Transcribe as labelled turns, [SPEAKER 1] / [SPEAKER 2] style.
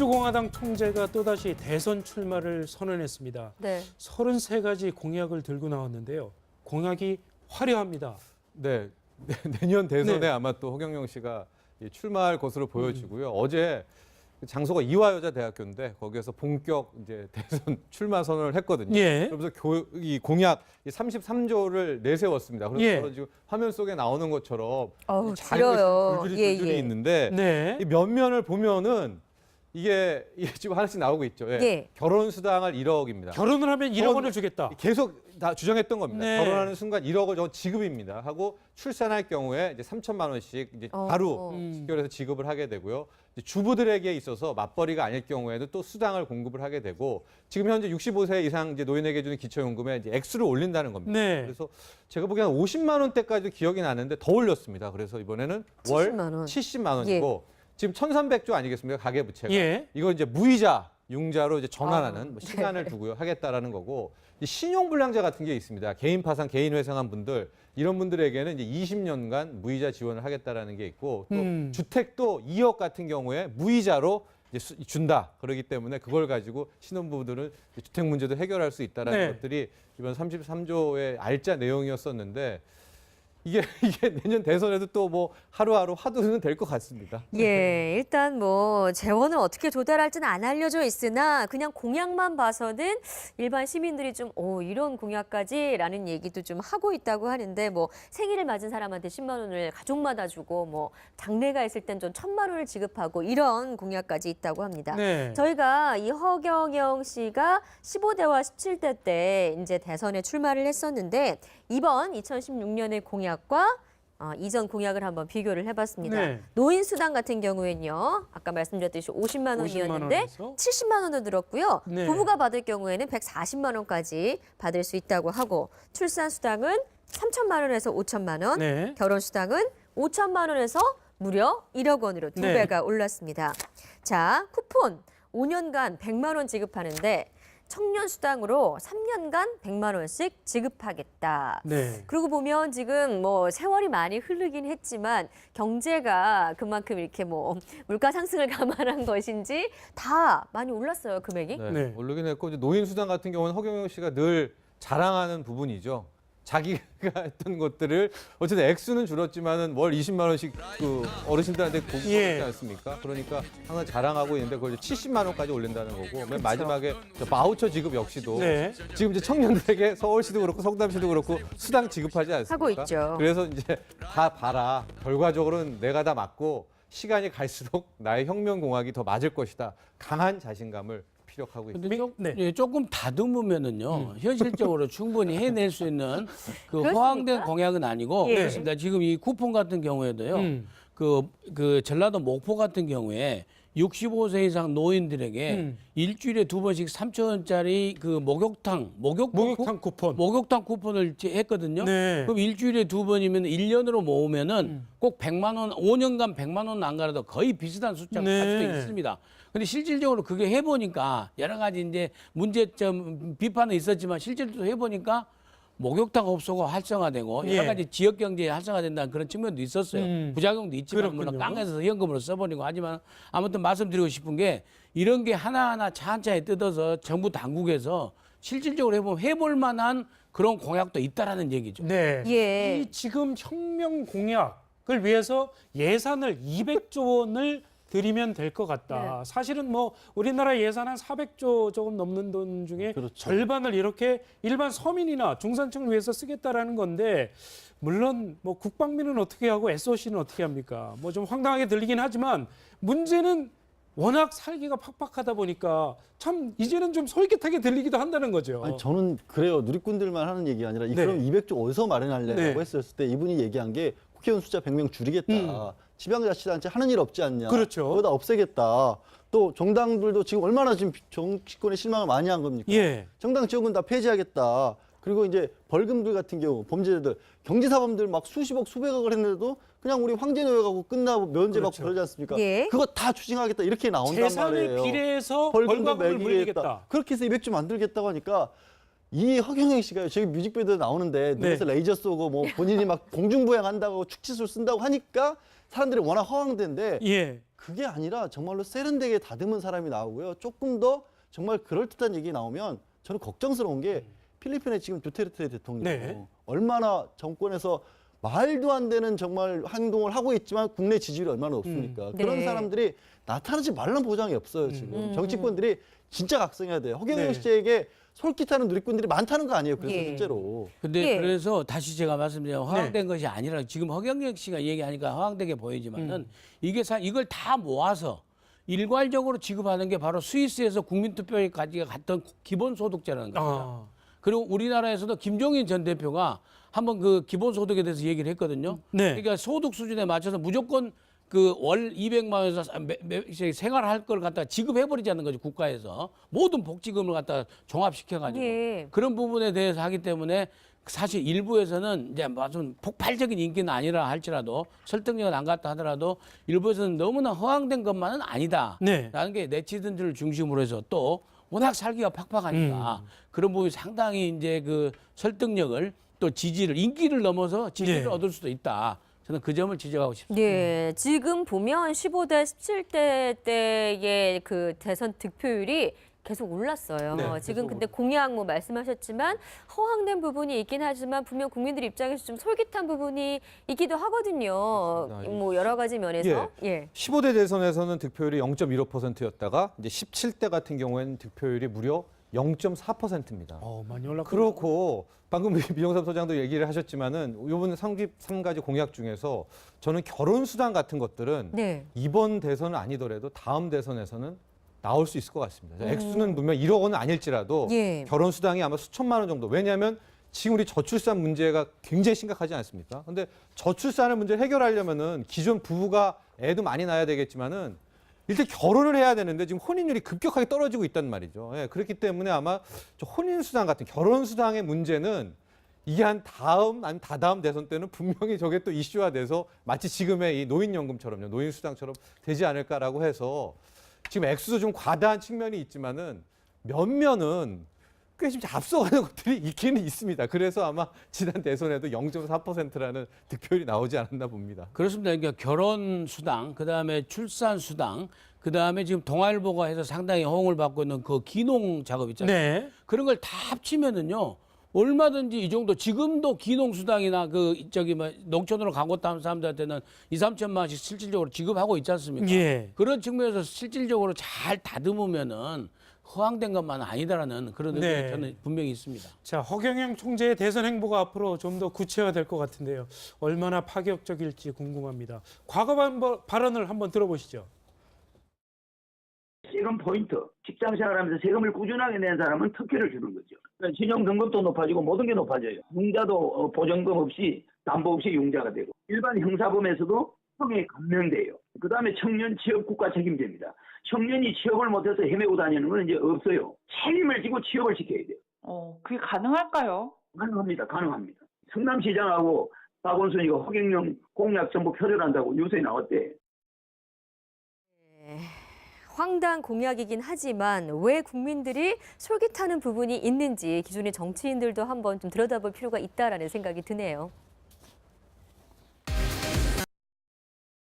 [SPEAKER 1] 민주공화당 총재가 또다시 대선 출마를 선언했습니다.
[SPEAKER 2] 네.
[SPEAKER 1] 33가지 공약을 들고 나왔는데요. 공약이 화려합니다.
[SPEAKER 3] 네, 내년 대선에
[SPEAKER 1] 네.
[SPEAKER 3] 아마 또 허경영 씨가 출마할 것으로 보여지고요. 어제 장소가 이화여자대학교인데 거기에서 본격 이제 대선 출마 선언을 했거든요.
[SPEAKER 1] 예.
[SPEAKER 3] 그러면서 이 공약 33조를 내세웠습니다. 그래서
[SPEAKER 1] 예.
[SPEAKER 3] 지금 화면 속에 나오는 것처럼
[SPEAKER 2] 어우,
[SPEAKER 3] 잘
[SPEAKER 2] 길어요.
[SPEAKER 3] 줄줄이
[SPEAKER 2] 예.
[SPEAKER 3] 있는데
[SPEAKER 1] 네.
[SPEAKER 3] 이 면면을 보면은 이게 지금 하나씩 나오고 있죠. 예.
[SPEAKER 2] 예.
[SPEAKER 3] 결혼 수당을 1억입니다.
[SPEAKER 1] 결혼을 하면 1억 원을 주겠다.
[SPEAKER 3] 계속 다 주장했던 겁니다.
[SPEAKER 1] 네.
[SPEAKER 3] 결혼하는 순간 1억을 저 지급입니다. 하고 출산할 경우에 이제 3천만 원씩 이제 바로 직결해서 지급을 하게 되고요. 이제 주부들에게 있어서 맞벌이가 아닐 경우에는 또 수당을 공급을 하게 되고 지금 현재 65세 이상 이제 노인에게 주는 기초연금에 이제 액수를 올린다는 겁니다.
[SPEAKER 1] 네.
[SPEAKER 3] 그래서 제가 보기에는 50만 원대까지도 기억이 나는데 더 올렸습니다. 그래서 이번에는 월
[SPEAKER 2] 70만 원.
[SPEAKER 3] 70만 원이고 지금 1,300조 아니겠습니까? 가계부채가.
[SPEAKER 1] 예.
[SPEAKER 3] 이거 이제 무이자 융자로 이제 전환하는 뭐
[SPEAKER 2] 네.
[SPEAKER 3] 시간을 두고요 하겠다라는 거고 이 신용불량자 같은 게 있습니다. 개인 파산, 개인 회생한 분들 이런 분들에게는 이제 20년간 무이자 지원을 하겠다라는 게 있고 또 주택도 2억 같은 경우에 무이자로 이제 준다. 그렇기 때문에 그걸 가지고 신혼부부들은 주택 문제도 해결할 수 있다라는
[SPEAKER 1] 네.
[SPEAKER 3] 것들이 이번 33조의 알짜 내용이었었는데 이게 내년 대선에도 또 뭐 하루하루 화두는 될 것 같습니다.
[SPEAKER 2] 예, 일단 뭐 재원을 어떻게 조달할지는 안 알려져 있으나 그냥 공약만 봐서는 일반 시민들이 좀 이런 공약까지라는 얘기도 좀 하고 있다고 하는데 뭐 생일을 맞은 사람한테 10만 원을 가족마다 주고 뭐 장래가 있을 땐 좀 1,000만 원을 지급하고 이런 공약까지 있다고 합니다.
[SPEAKER 1] 네.
[SPEAKER 2] 저희가 이 허경영 씨가 15대와 17대 때 이제 대선에 출마를 했었는데 이번 2016년의 공약과 이전 공약을 한번 비교를 해봤습니다.
[SPEAKER 1] 네.
[SPEAKER 2] 노인 수당 같은 경우에는요. 아까 말씀드렸듯이 50만 원이었는데
[SPEAKER 1] 50만
[SPEAKER 2] 70만 원을 들었고요.
[SPEAKER 1] 네.
[SPEAKER 2] 부부가 받을 경우에는 140만 원까지 받을 수 있다고 하고 출산 수당은 3천만 원에서 5천만 원,
[SPEAKER 1] 네.
[SPEAKER 2] 결혼 수당은 5천만 원에서 무려 1억 원으로 두
[SPEAKER 1] 네.
[SPEAKER 2] 배가 올랐습니다. 자, 쿠폰 5년간 100만 원 지급하는데 청년 수당으로 3년간 100만 원씩 지급하겠다.
[SPEAKER 1] 네.
[SPEAKER 2] 그러고 보면 지금 뭐 세월이 많이 흐르긴 했지만 경제가 그만큼 이렇게 뭐 물가 상승을 감안한 것인지 다 많이 올랐어요, 금액이.
[SPEAKER 3] 네,
[SPEAKER 1] 네.
[SPEAKER 3] 오르긴 했고 이제 노인 수당 같은 경우는 허경영 씨가 늘 자랑하는 부분이죠. 자기가 했던 것들을 어쨌든 액수는 줄었지만은 월 20만 원씩 그 어르신들한테 공급하지
[SPEAKER 1] 예.
[SPEAKER 3] 않습니까? 그러니까 항상 자랑하고 있는데 그걸 이제 70만 원까지 올린다는 거고 맨 마지막에 저 바우처 지급 역시도
[SPEAKER 1] 네.
[SPEAKER 3] 지금 이제 청년들에게 서울시도 그렇고 성남시도 그렇고 수당 지급하지 않습니까?
[SPEAKER 2] 하고 있죠.
[SPEAKER 3] 그래서 이제 다 봐라. 결과적으로는 내가 다 맞고 시간이 갈수록 나의 혁명공학이 더 맞을 것이다. 강한 자신감을 피력하고 있습니다.
[SPEAKER 4] 근데
[SPEAKER 1] 네.
[SPEAKER 4] 조금 다듬으면은요 현실적으로 충분히 해낼 수 있는 그
[SPEAKER 2] 그렇습니까?
[SPEAKER 4] 허황된 공약은 아니고
[SPEAKER 2] 예.
[SPEAKER 4] 그렇습니다. 지금 이 쿠폰 같은 경우에도요 그 전라도 목포 같은 경우에 65세 이상 노인들에게 일주일에 2번씩 3,000원짜리 그 목욕탕
[SPEAKER 1] 목욕탕 쿠폰.
[SPEAKER 4] 쿠폰을 했거든요.
[SPEAKER 1] 네.
[SPEAKER 4] 그럼 일주일에 2번이면 1년으로 모으면은 꼭 100만 원, 5년간 100만 원 안 가라도 거의 비슷한 숫자가
[SPEAKER 1] 네.
[SPEAKER 4] 갈 수도 있습니다. 근데 실질적으로 그게 해보니까 여러 가지 이제 문제점 비판은 있었지만 실질적으로 해보니까 목욕탕 업소가 활성화되고 여러
[SPEAKER 1] 예.
[SPEAKER 4] 가지 지역 경제에 활성화된다는 그런 측면도 있었어요. 부작용도 있지만 물론
[SPEAKER 1] 그렇군요.
[SPEAKER 4] 깡에서 현금으로 써버리고 하지만 아무튼 말씀드리고 싶은 게 이런 게 하나하나 차근차근 뜯어서 정부 당국에서 실질적으로 해볼 만한 그런 공약도 있다라는 얘기죠.
[SPEAKER 1] 네.
[SPEAKER 2] 예.
[SPEAKER 1] 이 지금 혁명 공약을 위해서 예산을 200조 원을 들이면 될 것 같다.
[SPEAKER 2] 네.
[SPEAKER 1] 사실은 뭐 우리나라 예산 한 400조 조금 넘는 돈 중에
[SPEAKER 3] 그렇죠.
[SPEAKER 1] 절반을 이렇게 일반 서민이나 중산층을 위해서 쓰겠다라는 건데 물론 뭐 국방비는 어떻게 하고 SOC는 어떻게 합니까? 뭐 좀 황당하게 들리긴 하지만 문제는 워낙 살기가 팍팍하다 보니까 참 이제는 좀 솔깃하게 들리기도 한다는 거죠.
[SPEAKER 5] 아니 저는 그래요. 누리꾼들만 하는 얘기가 아니라
[SPEAKER 1] 네.
[SPEAKER 5] 그럼 200조 어디서 마련할래라고
[SPEAKER 1] 네.
[SPEAKER 5] 했을 때 이분이 얘기한 게 국회의원 숫자 100명 줄이겠다. 지방자치단체 하는 일 없지 않냐.
[SPEAKER 1] 그렇죠.
[SPEAKER 5] 그거 다 없애겠다. 또 정당들도 지금 얼마나 지금 정치권에 실망을 많이 한 겁니까?
[SPEAKER 1] 예.
[SPEAKER 5] 정당 지원금 다 폐지하겠다. 그리고 이제 벌금들 같은 경우 범죄자들 경제사범들 막 수십억 수백억을 했는데도 그냥 우리 황제노예가고 끝나고 면제 받고
[SPEAKER 1] 그렇죠.
[SPEAKER 5] 그러지 않습니까?
[SPEAKER 2] 예.
[SPEAKER 5] 그거 다 추징하겠다 이렇게 나온단
[SPEAKER 1] 재산에
[SPEAKER 5] 말이에요.
[SPEAKER 1] 비례해서
[SPEAKER 5] 벌금도
[SPEAKER 1] 벌금을 물리겠다.
[SPEAKER 5] 매기겠다. 그렇게 해서 200조 만들겠다고 하니까 이 허경영 씨가요. 저기 뮤직비디오 나오는데 눈에서 레이저 쏘고 뭐 본인이 막 공중부양한다고 축지술 쓴다고 하니까 사람들이 워낙 허황된데
[SPEAKER 1] 예.
[SPEAKER 5] 그게 아니라 정말로 세련되게 다듬은 사람이 나오고요. 조금 더 정말 그럴듯한 얘기 나오면 저는 걱정스러운 게 필리핀의 지금 두테르테 대통령
[SPEAKER 1] 네.
[SPEAKER 5] 얼마나 정권에서 말도 안 되는 정말 행동을 하고 있지만 국내 지지율이 얼마나 높습니까? 그런
[SPEAKER 2] 네.
[SPEAKER 5] 사람들이 나타나지 말란 보장이 없어요, 지금. 정치권들이 진짜 각성해야 돼요. 허경영
[SPEAKER 1] 네.
[SPEAKER 5] 씨에게 솔깃하는 누리꾼들이 많다는 거 아니에요, 그래서
[SPEAKER 2] 예.
[SPEAKER 5] 실제로.
[SPEAKER 4] 근데
[SPEAKER 2] 예.
[SPEAKER 4] 그래서 다시 제가 말씀드리면 허황된 것이 아니라 지금 허경영 씨가 얘기하니까 허황되게 보이지만은 이걸 다 모아서 일괄적으로 지급하는 게 바로 스위스에서 국민투표까지 갔던 기본소득제라는 겁니다.
[SPEAKER 1] 아.
[SPEAKER 4] 그리고 우리나라에서도 김종인 전 대표가 한번 그 기본소득에 대해서 얘기를 했거든요.
[SPEAKER 1] 네.
[SPEAKER 4] 그러니까 소득 수준에 맞춰서 무조건 그 월 200만 원에서 생활할 걸 갖다가 지급해버리자는 거죠, 국가에서. 모든 복지금을 갖다가 종합시켜가지고.
[SPEAKER 2] 예.
[SPEAKER 4] 그런 부분에 대해서 하기 때문에 사실 일부에서는 이제 무슨 폭발적인 인기는 아니라 할지라도 설득력은 안 갔다 하더라도 일부에서는 너무나 허황된 것만은 아니다.
[SPEAKER 1] 네.
[SPEAKER 4] 라는 게 네티즌들을 중심으로 해서 또 워낙 살기가 팍팍하니까 그런 부분이 상당히 이제 그 설득력을 또 지지를 인기를 넘어서 지지를
[SPEAKER 1] 네.
[SPEAKER 4] 얻을 수도 있다. 저는 그 점을 지적하고 싶습니다.
[SPEAKER 2] 네, 지금 보면 15대, 17대 때의 그 대선 득표율이 계속 올랐어요.
[SPEAKER 5] 네,
[SPEAKER 2] 지금
[SPEAKER 5] 계속
[SPEAKER 2] 근데 공약 뭐 말씀하셨지만 허황된 부분이 있긴 하지만 분명 국민들 입장에서 좀 솔깃한 부분이 있기도 하거든요.
[SPEAKER 3] 맞습니다.
[SPEAKER 2] 뭐 여러 가지 면에서. 예.
[SPEAKER 3] 15대 대선에서는 득표율이 0.15%였다가 이제 17대 같은 경우에는 득표율이 무려 0.4%입니다.
[SPEAKER 1] 많이 올랐고.
[SPEAKER 3] 그렇고 방금 미영삼 소장도 얘기를 하셨지만은 이번 3가지 공약 중에서 저는 결혼 수당 같은 것들은
[SPEAKER 2] 네.
[SPEAKER 3] 이번 대선은 아니더라도 다음 대선에서는 나올 수 있을 것 같습니다. 액수는 분명 1억 원은 아닐지라도
[SPEAKER 2] 예.
[SPEAKER 3] 결혼 수당이 아마 수천만 원 정도. 왜냐하면 지금 우리 저출산 문제가 굉장히 심각하지 않습니까? 근데 저출산의 문제를 해결하려면은 기존 부부가 애도 많이 낳아야 되겠지만은 일단 결혼을 해야 되는데 지금 혼인율이 급격하게 떨어지고 있단 말이죠. 예, 그렇기 때문에 아마 저 혼인수당 같은 결혼수당의 문제는 이게 한 다음, 아니면 다다음 대선 때는 분명히 저게 또 이슈화 돼서 마치 지금의 이 노인연금처럼요. 노인수당처럼 되지 않을까라고 해서 지금 액수도 좀 과다한 측면이 있지만은 면면은 꽤 지금 앞서가는 것들이 있기는 있습니다. 그래서 아마 지난 대선에도 0.4%라는 득표율이 나오지 않았나 봅니다.
[SPEAKER 4] 그렇습니다. 그러니까 결혼 수당, 그다음에 출산 수당, 그다음에 지금 동아일보가 해서 상당히 호응을 받고 있는 그 기농 작업 있잖아요.
[SPEAKER 1] 네.
[SPEAKER 4] 그런 걸 다 합치면은요. 얼마든지 이 정도 지금도 기농 수당이나 그 저기 뭐 농촌으로 가고 있다는 사람들한테는 2, 3천만 원씩 실질적으로 지급하고 있지 않습니까?
[SPEAKER 1] 예.
[SPEAKER 4] 그런 측면에서 실질적으로 잘 다듬으면은 허황된 것만은 아니다라는 그런 의견이
[SPEAKER 1] 네.
[SPEAKER 4] 저는 분명히 있습니다.
[SPEAKER 1] 자, 허경영 총재의 대선 행보가 앞으로 좀 더 구체화될 것 같은데요. 얼마나 파격적일지 궁금합니다. 과거 발언을 한번 들어보시죠.
[SPEAKER 6] 세금 포인트, 직장 생활하면서 세금을 꾸준하게 낸 사람은 특혜를 주는 거죠. 그러니까 신용 등급도 높아지고 모든 게 높아져요. 융자도 보증금 없이 담보 없이 융자가 되고 일반 형사범에서도 형에 감면돼요. 그다음에 청년 취업 국가 책임제입니다. 청년이 취업을 못해서 헤매고 다니는 건 이제 없어요. 책임을 지고 취업을 시켜야 돼요.
[SPEAKER 7] 그게 가능할까요?
[SPEAKER 6] 가능합니다. 가능합니다. 성남시장하고 박원순이가 허경영 공약 전부 표절한다고 뉴스에 나왔대.
[SPEAKER 2] 황당 공약이긴 하지만 왜 국민들이 솔깃하는 부분이 있는지 기존의 정치인들도 한번 좀 들여다볼 필요가 있다라는 생각이 드네요.